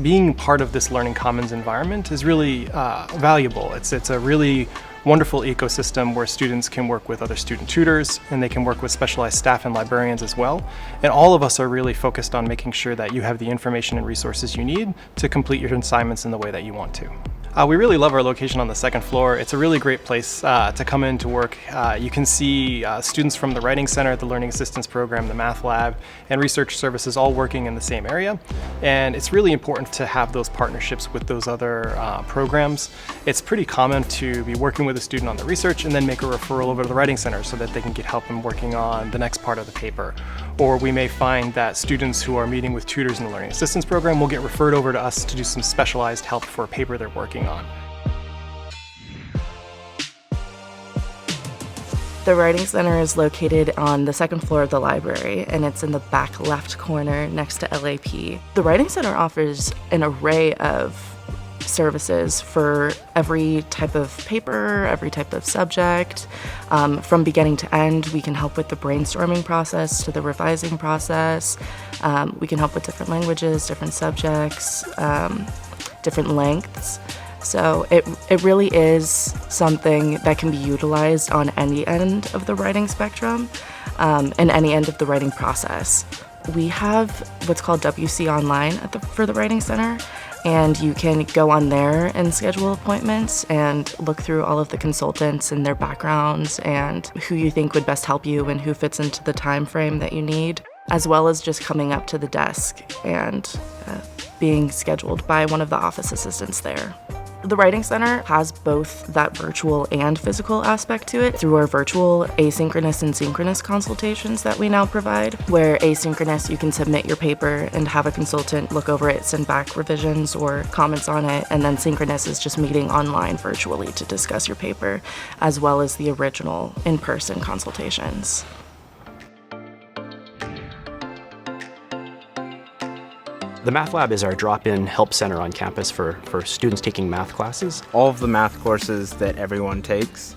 being part of this Learning Commons environment is really valuable. It's a really wonderful ecosystem where students can work with other student tutors, and they can work with specialized staff and librarians as well. And all of us are really focused on making sure that you have the information and resources you need to complete your assignments in the way that you want to. We really love our location on the second floor. It's a really great place to come in to work. You can see students from the Writing Center, the Learning Assistance Program, the Math Lab, and Research Services all working in the same area. And it's really important to have those partnerships with those other programs. It's pretty common to be working with a student on the research and then make a referral over to the Writing Center so that they can get help in working on the next part of the paper. Or we may find that students who are meeting with tutors in the Learning Assistance Program will get referred over to us to do some specialized help for a paper they're working on. The Writing Center is located on the second floor of the library, and it's in the back left corner next to LAP. The Writing Center offers an array of services for every type of paper, every type of subject. From beginning to end, we can help with the brainstorming process to the revising process. We can help with different languages, different subjects, different lengths. So it really is something that can be utilized on any end of the writing spectrum and any end of the writing process. We have what's called WC Online for the Writing Center, and you can go on there and schedule appointments and look through all of the consultants and their backgrounds and who you think would best help you and who fits into the time frame that you need, as well as just coming up to the desk and being scheduled by one of the office assistants there. The Writing Center has both that virtual and physical aspect to it through our virtual asynchronous and synchronous consultations that we now provide, where asynchronous you can submit your paper and have a consultant look over it, send back revisions or comments on it, and then synchronous is just meeting online virtually to discuss your paper, as well as the original in-person consultations. The Math Lab is our drop-in help center on campus for students taking math classes. All of the math courses that everyone takes,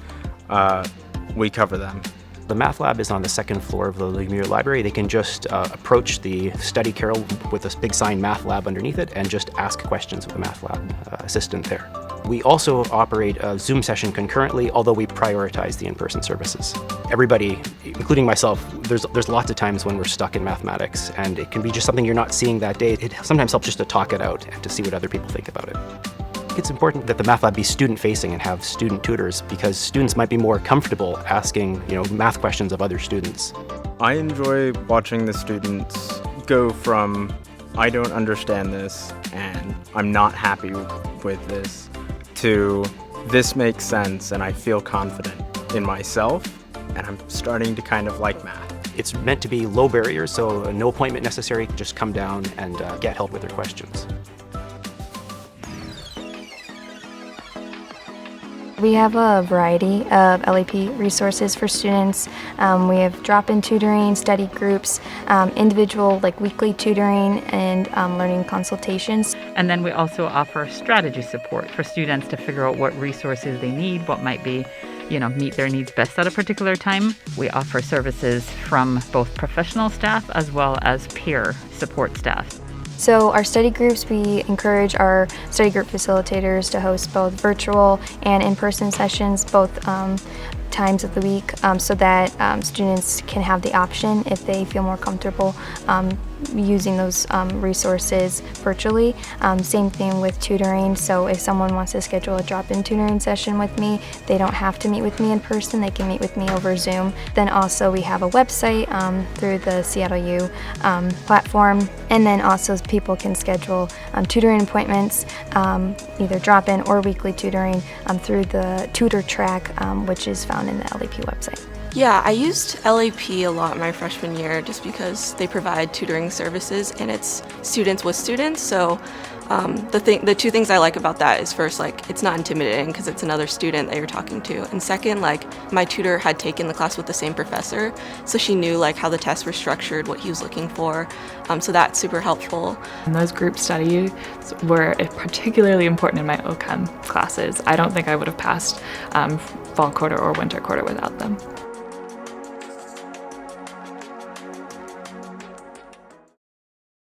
we cover them. The Math Lab is on the second floor of the Lumiere Library. They can just approach the study carrel with a big sign Math Lab underneath it and just ask questions of the Math Lab assistant there. We also operate a Zoom session concurrently, although we prioritize the in-person services. Everybody, including myself, there's lots of times when we're stuck in mathematics, and it can be just something you're not seeing that day. It sometimes helps just to talk it out and to see what other people think about it. It's important that the Math Lab be student-facing and have student tutors, because students might be more comfortable asking, math questions of other students. I enjoy watching the students go from, I don't understand this, and I'm not happy with this, to this makes sense and I feel confident in myself, and I'm starting to kind of like math. It's meant to be low barriers, so no appointment necessary. Just come down and get help with their questions. We have a variety of LAP resources for students. We have drop-in tutoring, study groups, individual weekly tutoring, and learning consultations. And then we also offer strategy support for students to figure out what resources they need, what might be, meet their needs best at a particular time. We offer services from both professional staff as well as peer support staff. So our study groups, we encourage our study group facilitators to host both virtual and in-person sessions, both times of the week, so that students can have the option, if they feel more comfortable using those resources virtually. Same thing with tutoring, so if someone wants to schedule a drop-in tutoring session with me, they don't have to meet with me in person, they can meet with me over Zoom. Then also we have a website through the Seattle U platform, and then also people can schedule tutoring appointments, either drop-in or weekly tutoring through the tutor track, which is found in the LAP website. Yeah, I used LAP a lot my freshman year just because they provide tutoring services and it's students with students. So the two things I like about that is first, it's not intimidating because it's another student that you're talking to. And second, my tutor had taken the class with the same professor, so she knew how the tests were structured, what he was looking for. So that's super helpful. And those group studies were particularly important in my OChem classes. I don't think I would have passed fall quarter or winter quarter without them.